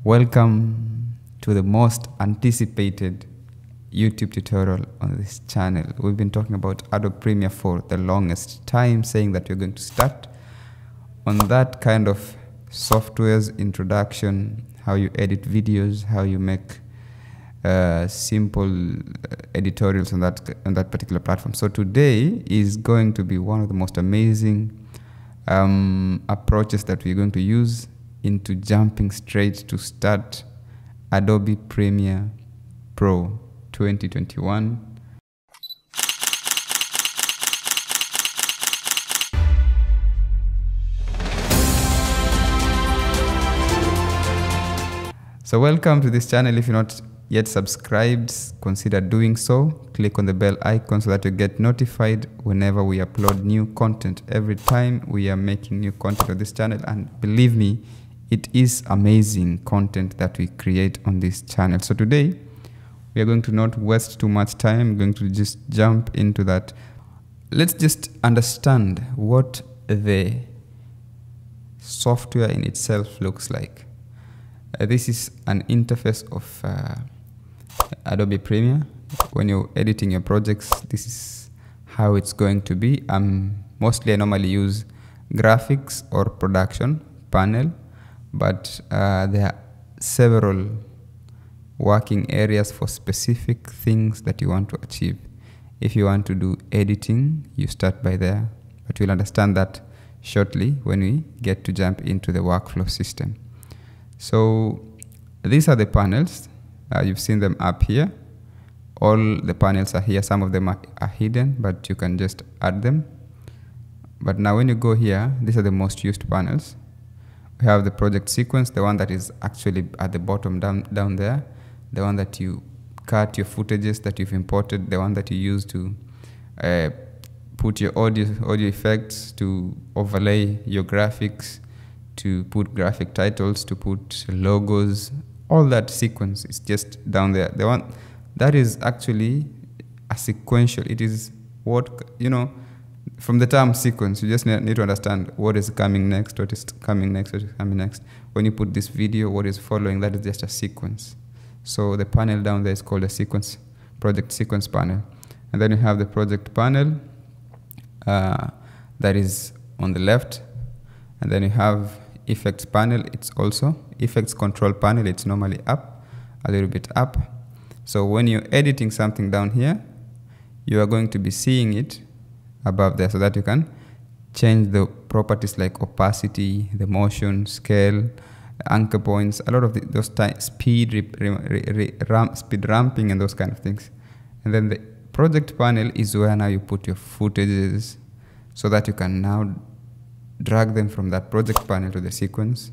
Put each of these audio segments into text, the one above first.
Welcome to the most anticipated YouTube tutorial on this channel. We've been talking about Adobe Premiere for the longest time, saying that we're going to start on that kind of software's introduction, how you edit videos, how you make simple editorials on that particular platform. So today is going to be one of the most amazing approaches that we're going to use into jumping straight to start Adobe Premiere Pro 2021. So welcome to this channel. If you're not yet subscribed, consider doing so. Click on the bell icon so that you get notified whenever we upload new content. Every time we are making new content on this channel, and believe me, it is amazing content that we create on this channel. So today, we are going to not waste too much time. We're going to just jump into that. Let's just understand what the software in itself looks like. This is an interface of Adobe Premiere. When you're editing your projects, this is how it's going to be. Mostly I normally use graphics or production panel, but there are several working areas for specific things that you want to achieve. If you want to do editing, you start by there, but you'll understand that shortly when we get to jump into the workflow system. So these are the panels. You've seen them up here. All the panels are here. Some of them are hidden, but you can just add them. But now when you go here, these are the most used panels. We have the project sequence, the one that is actually at the bottom down there, the one that you cut your footages that you've imported, the one that you use to put your audio effects, to overlay your graphics, to put graphic titles, to put logos. All that sequence is just down there. The one that is actually a sequential. It is what, from the term sequence, you just need to understand what is coming next, what is coming next, what is coming next. When you put this video, what is following, that is just a sequence. So the panel down there is called a sequence, project sequence panel. And then you have the project panel that is on the left. And then you have effects panel. It's also effects control panel. It's normally up, a little bit up. So when you're editing something down here, you are going to be seeing it above there so that you can change the properties like opacity, the motion, scale, anchor points, a lot of those speed ramping and those kind of things. And then the project panel is where now you put your footages so that you can now drag them from that project panel to the sequence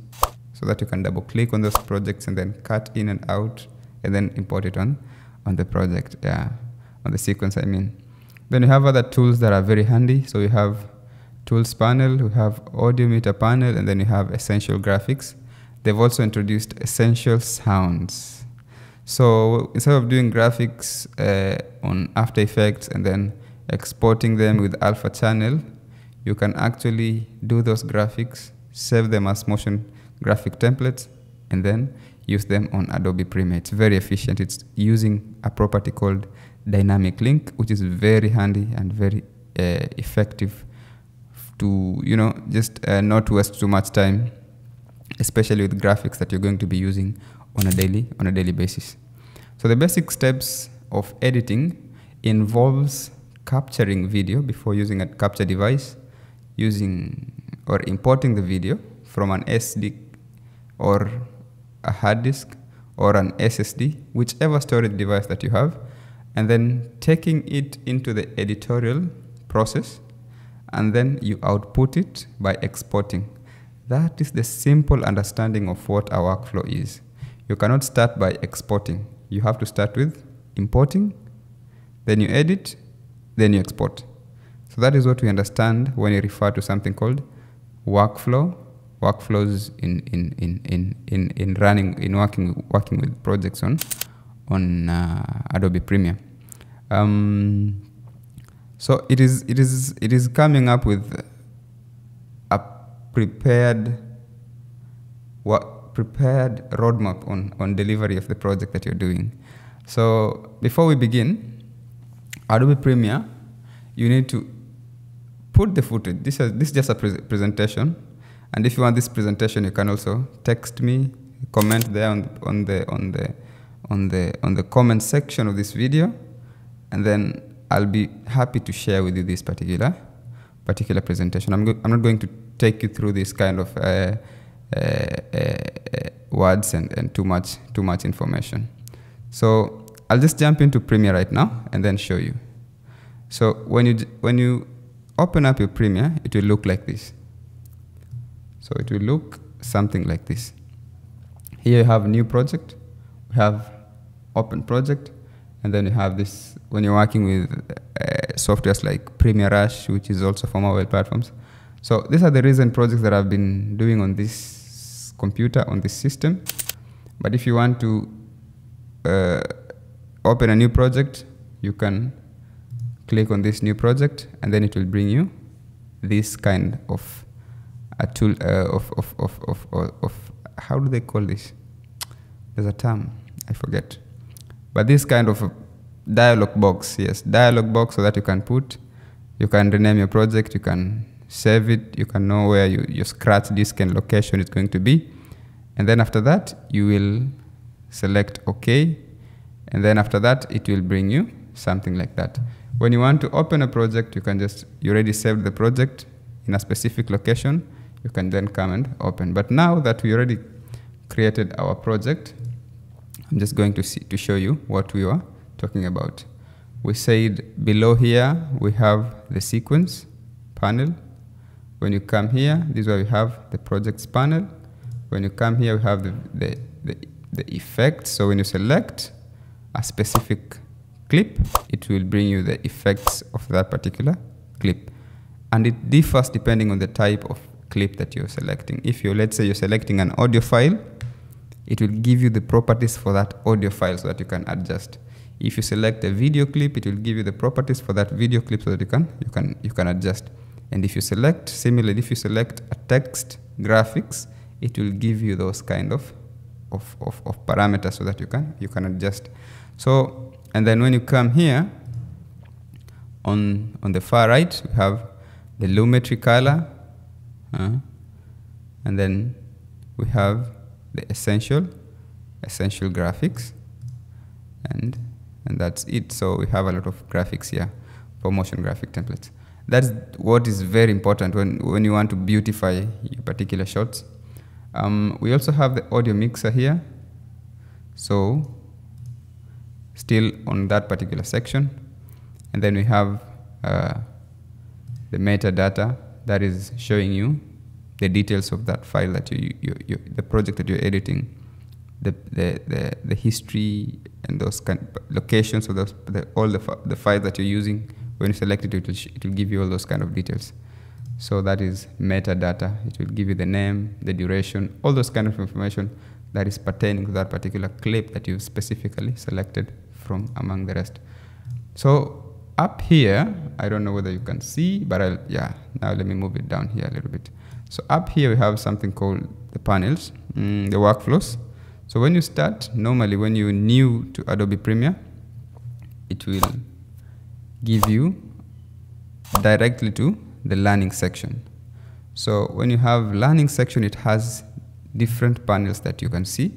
so that you can double click on those projects and then cut in and out and then import it on the project, on the sequence I mean. Then you have other tools that are very handy. So you have tools panel, you have audio meter panel, and then you have essential graphics. They've also introduced essential sounds. So instead of doing graphics on After Effects and then exporting them with Alpha Channel, you can actually do those graphics, save them as motion graphic templates, and then use them on Adobe Premiere. It's very efficient. It's using a property called dynamic link, which is very handy and very effective to just not waste too much time, especially with graphics that you're going to be using on a daily basis. So the basic steps of editing involves capturing video before using a capture device, using or importing the video from an SD or a hard disk or an SSD, whichever storage device that you have, and then taking it into the editorial process, and then you output it by exporting. That is the simple understanding of what a workflow is. You cannot start by exporting. You have to start with importing, then you edit, then you export. So that is what we understand when you refer to something called workflow. Workflows in working with projects on Adobe Premiere. So it is coming up with a prepared prepared roadmap on delivery of the project that you're doing. So before we begin, Adobe Premiere, you need to put the footage. This is just a presentation, and if you want this presentation, you can also text me, comment there on the comment section of this video, and then I'll be happy to share with you this particular presentation. I'm not going to take you through this kind of words and too much information. So I'll just jump into Premiere right now and then show you. So when you open up your Premiere, it will look like this. So it will look something like this. Here you have new project, we have open project, and then you have this when you're working with softwares like Premiere Rush, which is also for mobile platforms. So these are the recent projects that I've been doing on this computer, on this system. But if you want to open a new project, you can click on this new project, and then it will bring you this kind of a tool of how do they call this? There's a term, I forget. But this kind of a dialog box, yes, dialog box, so that you can rename your project, you can save it, you can know where your scratch disk and location is going to be. And then after that, you will select OK. And then after that, it will bring you something like that. When you want to open a project, you already saved the project in a specific location. You can then come and open. But now that we already created our project, I'm just going to show you what we were talking about. We said below here, we have the sequence panel. When you come here, this is where we have the projects panel. When you come here, we have the effects. So when you select a specific clip, it will bring you the effects of that particular clip. And it differs depending on the type of clip that you're selecting. If let's say you're selecting an audio file, it will give you the properties for that audio file so that you can adjust. If you select a video clip, it will give you the properties for that video clip so that you can adjust. And if you select, similarly, if you select a text graphics, it will give you those kind of parameters so that you can adjust. So, and then when you come here, on the far right, we have the lumetri color, and then we have the essential graphics, and that's it. So we have a lot of graphics here for motion graphic templates. That's what is very important when you want to beautify your particular shots. We also have the audio mixer here. So still on that particular section. And then we have the metadata that is showing you the details of that file that the project that you're editing, the history and those locations of all the files that you're using. When you select it, it will give you all those kind of details. So that is metadata. It will give you the name, the duration, all those kind of information that is pertaining to that particular clip that you specifically selected from among the rest. So up here, I don't know whether you can see, but now let me move it down here a little bit. So up here we have something called the panels, the workflows. So when you start, normally when you're new to Adobe Premiere, it will give you directly to the learning section. So when you have learning section, it has different panels that you can see.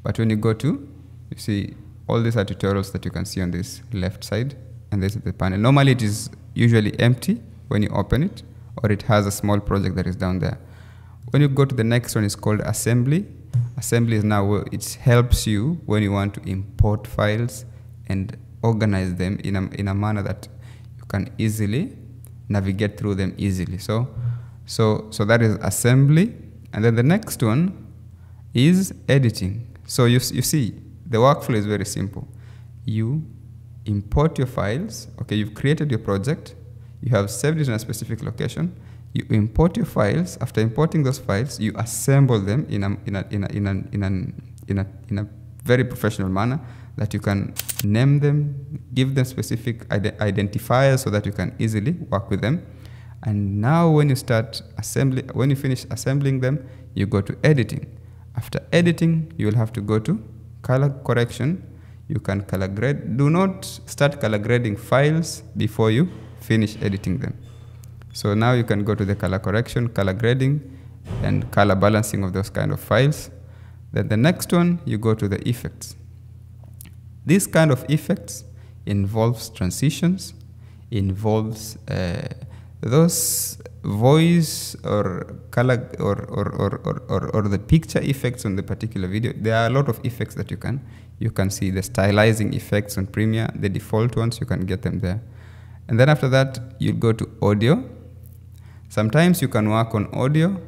But when you go to, you see all these are tutorials that you can see on this left side, and this is the panel. Normally it is usually empty when you open it, or it has a small project that is down there. When you go to the next one, it's called assembly. Assembly is now where it helps you when you want to import files and organize them in a manner that you can easily navigate through them easily. So that is assembly. And then the next one is editing. So you see, the workflow is very simple. You import your files. Okay, you've created your project. You have saved it in a specific location. You import your files. After importing those files, you assemble them in a very professional manner that you can name them, give them specific identifiers so that you can easily work with them. And now when you finish assembling them, you go to editing. After editing, you will have to go to color correction. You can color grade. Do not start color grading files before you finish editing them. So now you can go to the color correction, color grading, and color balancing of those kind of files. Then the next one, you go to the effects. This kind of effects involves transitions, involves those voice or color or the picture effects on the particular video. There are a lot of effects that you can see. The stylizing effects on Premiere, the default ones, you can get them there. And then after that, you go to audio. Sometimes you can work on audio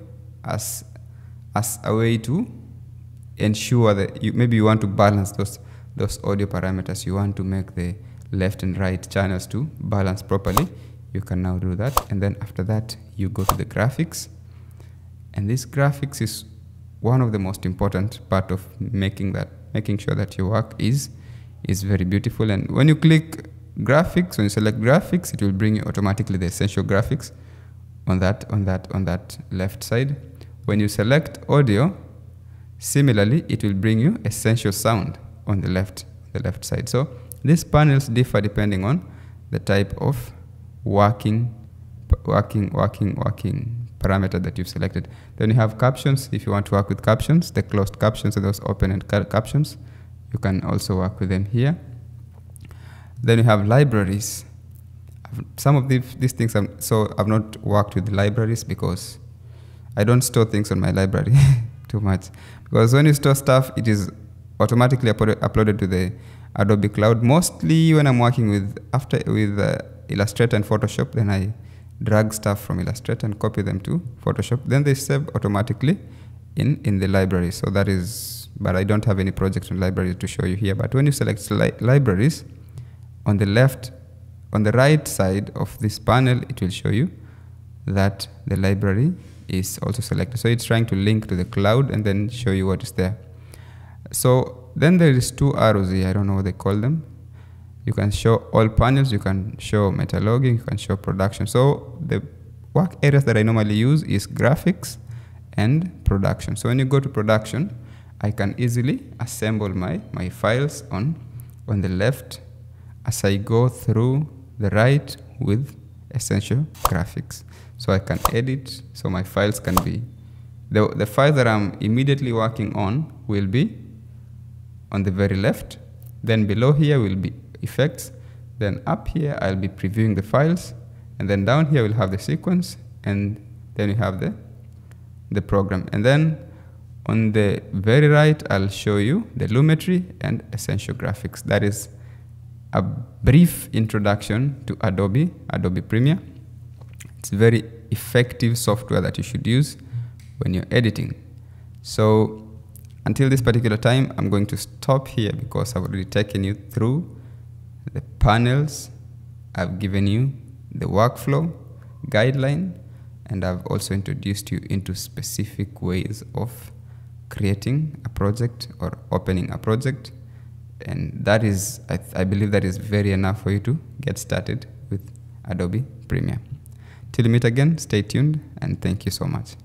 as a way to ensure that maybe you want to balance those audio parameters. You want to make the left and right channels to balance properly. You can now do that. And then after that, you go to the graphics. And this graphics is one of the most important part of making sure that your work is very beautiful. And when you click graphics, when you select graphics, it will bring you automatically the essential graphics on that left side. When you select audio, similarly, it will bring you essential sound on the left side. So these panels differ depending on the type of working parameter that you've selected. Then you have captions. If you want to work with captions, the closed captions and those open-end captions, you can also work with them here. Then you have libraries. Some of these things, I've not worked with the libraries because I don't store things on my library too much. Because when you store stuff, it is automatically uploaded to the Adobe Cloud. Mostly when I'm working with Illustrator and Photoshop, then I drag stuff from Illustrator and copy them to Photoshop. Then they save automatically in the library. So that is, but I don't have any project on libraries to show you here. But when you select libraries, on the right side of this panel, it will show you that the library is also selected. So it's trying to link to the cloud and then show you what is there. So then there is two arrows here. I don't know what they call them. You can show all panels. You can show meta-logging. You can show production. So the work areas that I normally use is graphics and production. So when you go to production, I can easily assemble my files on the left as I go through the right with essential graphics. So I can edit, so my files can be, the file that I'm immediately working on will be on the very left. Then below here will be effects. Then up here, I'll be previewing the files. And then down here, we'll have the sequence. And then you have the program. And then on the very right, I'll show you the Lumetri and essential graphics. That is a brief introduction to Adobe Premiere. It's a very effective software that you should use when you're editing. So until this particular time, I'm going to stop here because I've already taken you through the panels. I've given you the workflow guideline, and I've also introduced you into specific ways of creating a project or opening a project. And that is, I believe that is very enough for you to get started with Adobe Premiere. Till we meet again, stay tuned, and thank you so much.